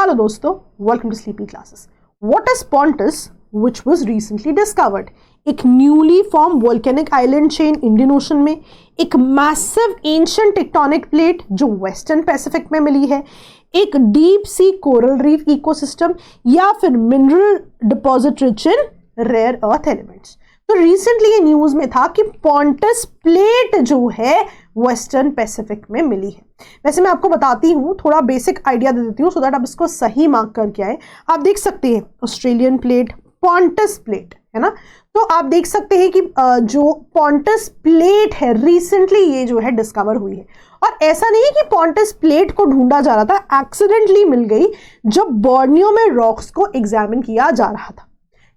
Hello दोस्तों, welcome to Sleepy Classes. What is Pontus which was recently discovered? एक newly form volcanic island chain Indian Ocean में, एक massive ancient tectonic plate जो western Pacific में मिली है, एक deep sea coral reef ecosystem, या फिर mineral deposit rich in rare earth elements. तो रिसेंटली ये न्यूज में था कि पॉन्टस प्लेट जो है वेस्टर्न पैसिफिक में मिली है। वैसे मैं आपको बताती हूँ, थोड़ा बेसिक आइडिया दे देती हूँ सो दैट आप इसको सही मार्क करके आए। आप देख सकते हैं ऑस्ट्रेलियन प्लेट, पॉन्टस प्लेट, है ना। तो आप देख सकते हैं कि जो पॉन्टस प्लेट है रिसेंटली ये जो है डिस्कवर हुई है। और ऐसा नहीं है कि पॉन्टस प्लेट को ढूंढा जा रहा था, एक्सीडेंटली मिल गई जब बोर्नियो में रॉक्स को एग्जामिन किया जा रहा था।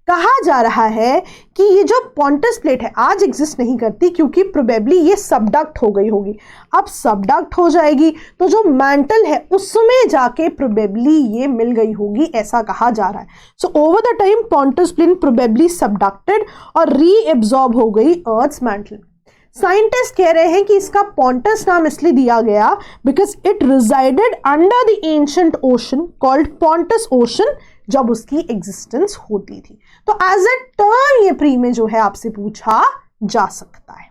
कहा जा रहा है कि ये जो पॉन्टस प्लेट है आज एग्जिस्ट नहीं करती क्योंकि प्रोबेबली ये सबडक्ट हो गई होगी। अब सबडक्ट हो जाएगी तो जो मैंटल है उसमें जाके प्रोबेबली ये मिल गई होगी, ऐसा कहा जा रहा है। So over the time Pontus plate probably subducted और रीएब्सॉर्ब हो गई अर्थ्स मैंटल। साइंटिस्ट कह रहे हैं कि इसका पॉन्टस नाम इसलिए दिया गया because it resided under the ancient ocean called Pontus ocean जब उसकी एग्जिस्टेंस होती थी। तो एज ए टर्म ये प्री में जो है आपसे पूछा जा सकता है।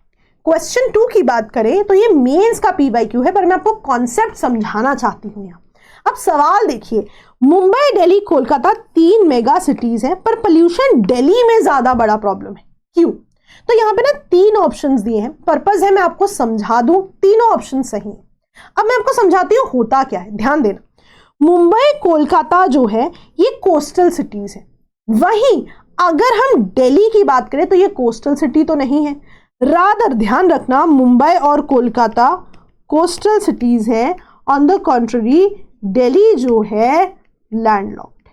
क्वेश्चन 2 की बात करें तो ये मेंस का PYQ है, पर मैं आपको कॉन्सेप्ट समझाना चाहती हूँ यहाँ। अब सवाल देखिए, मुंबई, दिल्ली, कोलकाता 3 मेगा सिटीज हैं, पर पोल्यूशन दिल्ली में ज्यादा बड़ा प्रॉब्लम है। क्यों? तो यहाँ पे ना 3 ऑप्शंस दिए हैं। पर्पस है मैं आपको समझा दूं, तीनों ऑप्शन सही है। अब मैं आपको समझाती हूँ होता क्या है, ध्यान देना। मुंबई, कोलकाता जो है ये कोस्टल सिटीज है। वहीं अगर हम दिल्ली की बात करें तो ये कोस्टल सिटी तो नहीं है। रादर ध्यान रखना, मुंबई और कोलकाता कोस्टल सिटीज हैं। ऑन द कॉन्ट्ररी दिल्ली जो है लैंडलॉक्ड।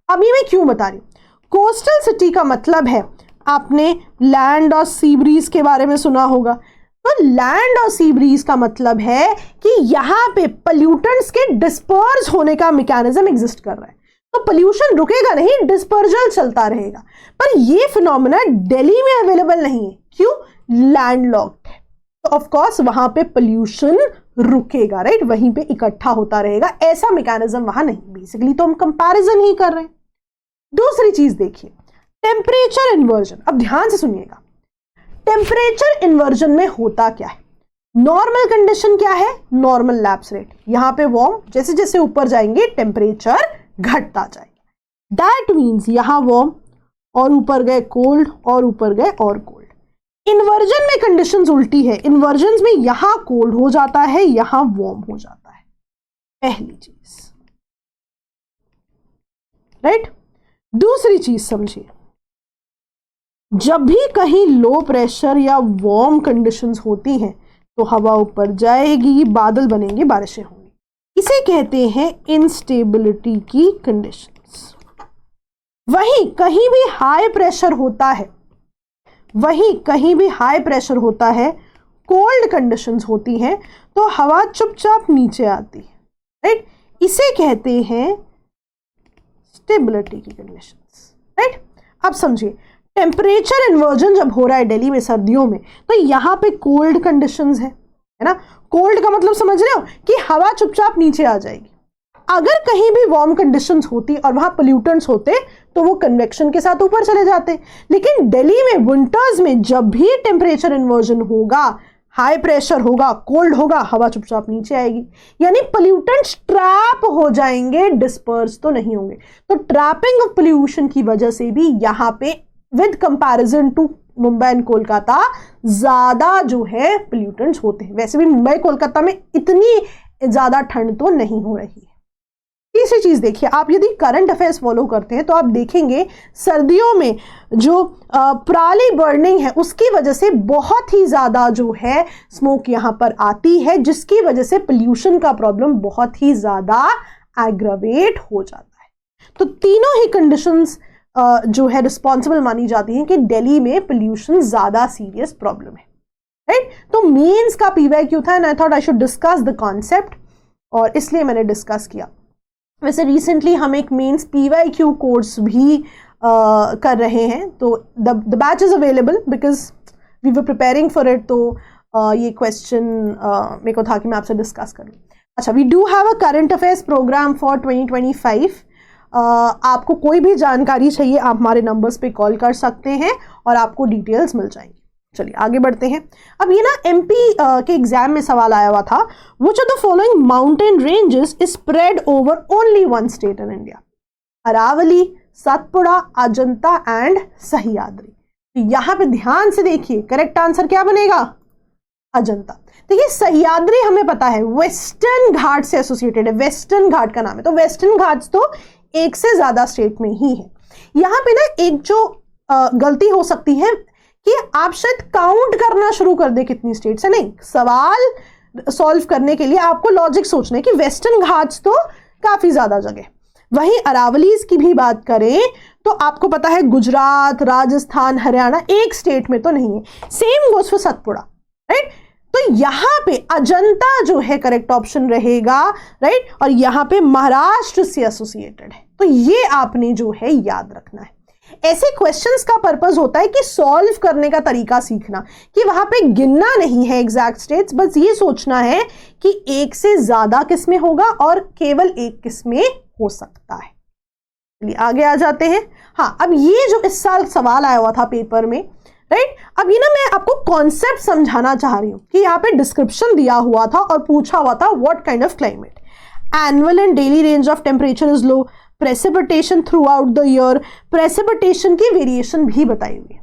अभी मैं क्यों बता रही हूं? कोस्टल सिटी का मतलब है, आपने लैंड और सी ब्रीज के बारे में सुना होगा। तो लैंड और सी ब्रीज का मतलब है कि यहां पे पोल्यूटेंट्स के डिस्पर्स होने का मैकेनिज्म एग्जिस्ट कर रहा है। तो पोल्यूशन रुकेगा नहीं, डिस्पर्जल चलता रहेगा। पर ये फिनोमेना दिल्ली में अवेलेबल नहीं है। क्यों? लैंडलॉक्ड है। तो ऑफ कोर्स वहां पे पोल्यूशन रुकेगा, राइट, वहीं पे इकट्ठा होता रहेगा। ऐसा मैकेनिज्म वहां नहीं। बेसिकली तो हम कंपैरिजन ही कर रहे हैं। दूसरी चीज देखिए, टेम्परेचर इन्वर्जन। अब ध्यान से सुनिएगा, टेम्परेचर इन्वर्जन में होता क्या है? नॉर्मल कंडीशन क्या है? Normal lapse rate. यहां पे वार्म, जैसे जैसे ऊपर जाएंगे टेम्परेचर घटता जाएगा। दैट मीन्स यहां वार्म और ऊपर गए कोल्ड और ऊपर गए और कोल्ड। इन्वर्जन में कंडीशंस उल्टी है। इन्वर्जन में यहां कोल्ड हो जाता है, यहां वार्म हो जाता है। पहली चीज, राइट। दूसरी चीज समझिए, जब भी कहीं लो प्रेशर या वार्म कंडीशंस होती हैं तो हवा ऊपर जाएगी, बादल बनेंगे, बारिशें होंगी। इसे कहते हैं इंस्टेबिलिटी की कंडीशंस। वहीं कहीं भी हाई प्रेशर होता है, कोल्ड कंडीशंस होती हैं तो हवा चुपचाप नीचे आती है, राइट। इसे कहते हैं स्टेबिलिटी की कंडीशंस, राइट। अब समझिए, टेम्परेचर इन्वर्जन जब हो रहा है दिल्ली में सर्दियों में तो यहां पे कोल्ड कंडीशंस है ना। कोल्ड का मतलब समझ रहे हो कि हवा चुपचाप नीचे आ जाएगी। अगर कहीं भी वार्म कंडीशंस होती और वहां पोल्यूटेंट्स होते तो वो कन्वेक्शन के साथ ऊपर चले जाते। लेकिन दिल्ली में विंटर्स में जब भी टेम्परेचर इन्वर्जन होगा, हाई प्रेशर होगा, कोल्ड होगा, हवा चुपचाप नीचे आएगी। यानी पोल्यूटेंट्स ट्रैप हो जाएंगे, डिस्पर्स तो नहीं होंगे। तो ट्रैपिंग ऑफ पोल्यूशन की वजह से भी यहां पे with comparison to Mumbai and Kolkata ज्यादा जो है पोल्यूटेंट्स होते हैं। वैसे भी मुंबई कोलकाता में इतनी ज्यादा ठंड तो नहीं हो रही है। तीसरी चीज देखिए, आप यदि करंट अफेयर्स फॉलो करते हैं तो आप देखेंगे सर्दियों में जो पराली बर्निंग है उसकी वजह से बहुत ही ज्यादा जो है स्मोक यहां पर आती है, जिसकी वजह से पोल्यूशन का प्रॉब्लम बहुत ही ज्यादा एग्रावेट हो जाता है। तो तीनों ही कंडीशंस जो है रिस्पॉन्सिबल मानी जाती है कि दिल्ली में पोल्यूशन ज्यादा सीरियस प्रॉब्लम है, राइट। तो मेंस का PYQ था and I thought I should discuss the concept, और इसलिए मैंने डिस्कस किया। वैसे रिसेंटली हम एक मेंस PYQ कोर्स भी कर रहे हैं, तो the batch is available because we were preparing for it. तो ये क्वेश्चन मेरे को था कि मैं आपसे डिस्कस करूँ। अच्छा, we do have a current affairs programme for 2025। आपको कोई भी जानकारी चाहिए आप हमारे नंबर्स पे कॉल कर सकते हैं और आपको डिटेल्स मिल जाएंगी। चलिए आगे बढ़ते हैं। अब ये ना एमपी के एग्जाम में सवाल आया हुआ था, which of the following mountain ranges is spread over only one state in India? Aravalli, Satpura, Ajanta and Sahyadri. तो यहां पे ध्यान से देखिए, करेक्ट आंसर क्या बनेगा? अजंता। देखिए सह्याद्री हमें पता है वेस्टर्न घाट से एसोसिएटेड है, वेस्टर्न घाट का नाम है, तो वेस्टर्न घाट्स तो एक से ज्यादा स्टेट में ही है। यहां पे ना एक जो गलती हो सकती है कि आप शायद काउंट करना शुरू कर दे कितनी स्टेट्स है। नहीं, सवाल सॉल्व करने के लिए आपको लॉजिक सोचना है कि वेस्टर्न घाट्स तो काफी ज्यादा जगह। वहीं अरावलीज की भी बात करें तो आपको पता है गुजरात, राजस्थान, हरियाणा एक स्टेट में तो नहीं है। Same goes for Satpura, right. तो यहां पे अजंता जो है करेक्ट ऑप्शन रहेगा, राइट। और यहां पे महाराष्ट्र से एसोसिएटेड है, तो ये आपने जो है याद रखना है। ऐसे क्वेश्चंस का पर्पस होता है कि सॉल्व करने का तरीका सीखना, कि वहां पे गिनना नहीं है एग्जैक्ट स्टेट्स, बस ये सोचना है कि एक से ज्यादा किसमें होगा और केवल एक किसमें हो सकता है। चलिए आगे आ जाते हैं। हाँ, अब ये जो इस साल सवाल आया हुआ था पेपर में, राइट। अब ये ना मैं आपको कॉन्सेप्ट समझाना चाह रही हूं कि यहाँ पे डिस्क्रिप्शन दिया हुआ था और पूछा हुआ था what kind of climate, annual and daily range of temperature is low, precipitation through out the year, precipitation की वेरिएशन भी बताई हुई है।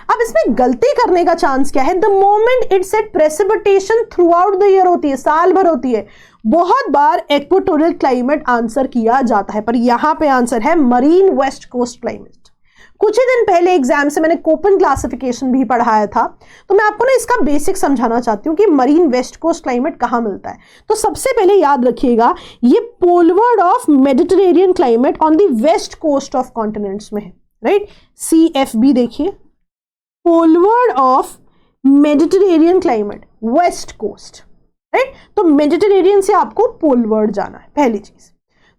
अब इसमें गलती करने का चांस क्या है? The moment it said precipitation through out the year होती है, साल भर होती है। बहुत बार इक्वेटोरियल क्लाइमेट आंसर किया जाता है, पर यहां पे आंसर है मरीन वेस्ट कोस्ट क्लाइमेट। कुछ ही दिन पहले एग्जाम से मैंने कोपन क्लासिफिकेशन भी पढ़ाया था, तो मैं आपको ना इसका बेसिक समझाना चाहती हूँ कि मरीन वेस्ट कोस्ट क्लाइमेट कहाँ मिलता है। तो सबसे पहले याद रखिएगा, ये poleward of Mediterranean climate on the west coast of continents में है, राइट। CFB देखिए, poleward of Mediterranean climate west coast, right. तो मेडिटेरेनियन से आपको पोलवर्ड जाना है, पहली चीज।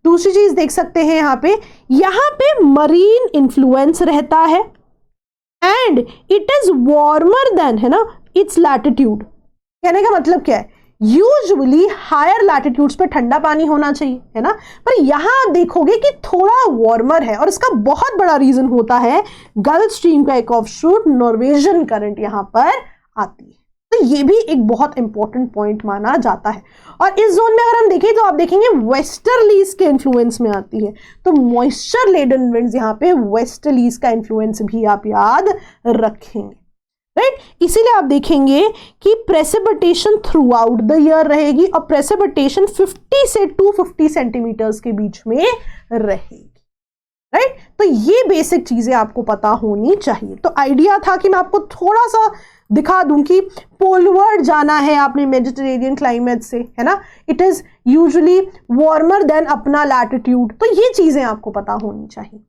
दूसरी चीज देख सकते हैं यहां पे मरीन इन्फ्लुएंस रहता है and it is warmer than, है ना, इट्स लैटिट्यूड। कहने का मतलब क्या है? यूजुअली हायर लैटिट्यूड्स पे ठंडा पानी होना चाहिए, है ना, पर यहां आप देखोगे कि थोड़ा वार्मर है, और इसका बहुत बड़ा रीजन होता है गल्फ स्ट्रीम का एक ऑफशूट नॉर्वेजियन करंट यहां पर आती है। तो ये भी एक बहुत इंपॉर्टेंट पॉइंट माना जाता है। और इस जोन में अगर हम देखें तो आप देखेंगे वेस्टर्लीज के इन्फ्लुएंस में आती है, तो मॉइस्चर लेडन विंड्स यहाँ पे वेस्टर्लीज का इन्फ्लुएंस भी आप याद रखेंगे, राइट। इसीलिए आप देखेंगे कि precipitation through out the year रहेगी और प्रेसिपिटेशन 50 से 250 सेंटीमीटर्स के बीच में रहेगी, राइट। तो ये बेसिक चीजें आपको पता होनी चाहिए। तो आइडिया था कि मैं आपको थोड़ा सा दिखा दूं कि पोलवर्ड जाना है आपने मेडिटेरेनियन क्लाइमेट से, है ना, it is usually warmer than अपना लैटिट्यूड, तो ये चीजें आपको पता होनी चाहिए।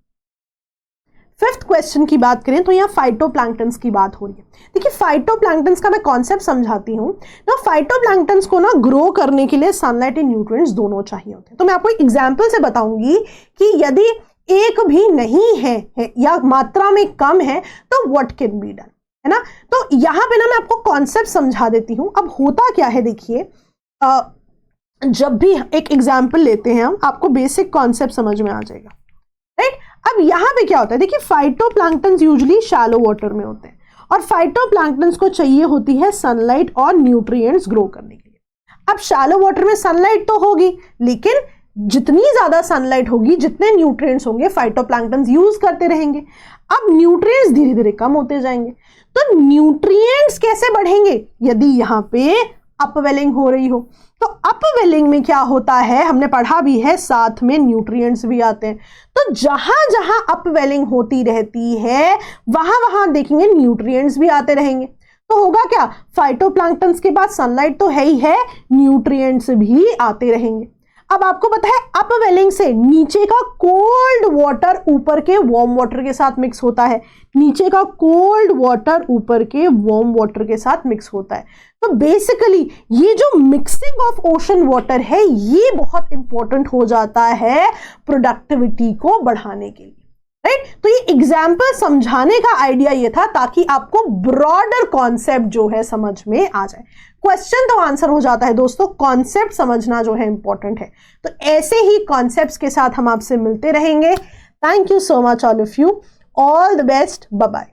फिफ्थ क्वेश्चन की बात करें तो यहाँ फाइटोप्लैंक्टन्स की बात हो रही है। देखिए फाइटोप्लैंक्टन्स का मैं कॉन्सेप्ट समझाती हूँ ना। फाइटोप्लैंक्टन्स को ना ग्रो करने के लिए सनलाइट एंड न्यूट्रिएंट्स दोनों चाहिए होते हैं। तो मैं आपको एक एग्जांपल से बताऊंगी कि यदि एक भी नहीं है या मात्रा में कम है तो व्हाट कैन बी डन, है ना। तो यहां पे ना मैं आपको कॉन्सेप्ट समझा देती हूं। अब होता क्या है, देखिए जब भी एक एग्जांपल लेते हैं हम, आपको बेसिक कॉन्सेप्ट समझ में आ जाएगा, राइट। अब यहां पे क्या होता है, देखिए फाइटोप्लैंक्टन्स यूजुअली शैलो वाटर में होते हैं और फाइटोप्लैंक्टन्स को चाहिए होती है सनलाइट और न्यूट्रिएंट्स ग्रो करने के लिए। अब शैलो वाटर में सनलाइट तो होगी, लेकिन जितनी ज्यादा सनलाइट होगी जितने न्यूट्रिएंट्स होंगे फाइटोप्लैंक्टन्स यूज करते रहेंगे। अब न्यूट्रिएंट्स धीरे धीरे कम होते जाएंगे, तो न्यूट्रिएंट्स कैसे बढ़ेंगे? यदि यहां पे अपवेलिंग हो रही हो, तो अपवेलिंग में क्या होता है, हमने पढ़ा भी है, साथ में न्यूट्रिएंट्स भी आते हैं। तो जहां जहां अपवेलिंग होती रहती है वहां वहां देखेंगे न्यूट्रिएंट्स भी आते रहेंगे। तो होगा क्या, फाइटोप्लैंक्टन्स के पास सनलाइट तो है ही है, न्यूट्रिएंट्स भी आते रहेंगे। अब आपको पता है अपवेलिंग से नीचे का कोल्ड वाटर ऊपर के वार्म वाटर के साथ मिक्स होता है, नीचे का कोल्ड वाटर ऊपर के वार्म वाटर के साथ मिक्स होता है। तो बेसिकली ये जो मिक्सिंग ऑफ ओशन वाटर है ये बहुत इंपॉर्टेंट हो जाता है प्रोडक्टिविटी को बढ़ाने के लिए। राइट। तो ये एग्जाम्पल समझाने का आइडिया ये था ताकि आपको ब्रॉडर कॉन्सेप्ट जो है समझ में आ जाए। क्वेश्चन तो आंसर हो जाता है दोस्तों, कॉन्सेप्ट समझना जो है इंपॉर्टेंट है। तो ऐसे ही कॉन्सेप्ट्स के साथ हम आपसे मिलते रहेंगे। Thank you so much all of you, all the best, bye bye.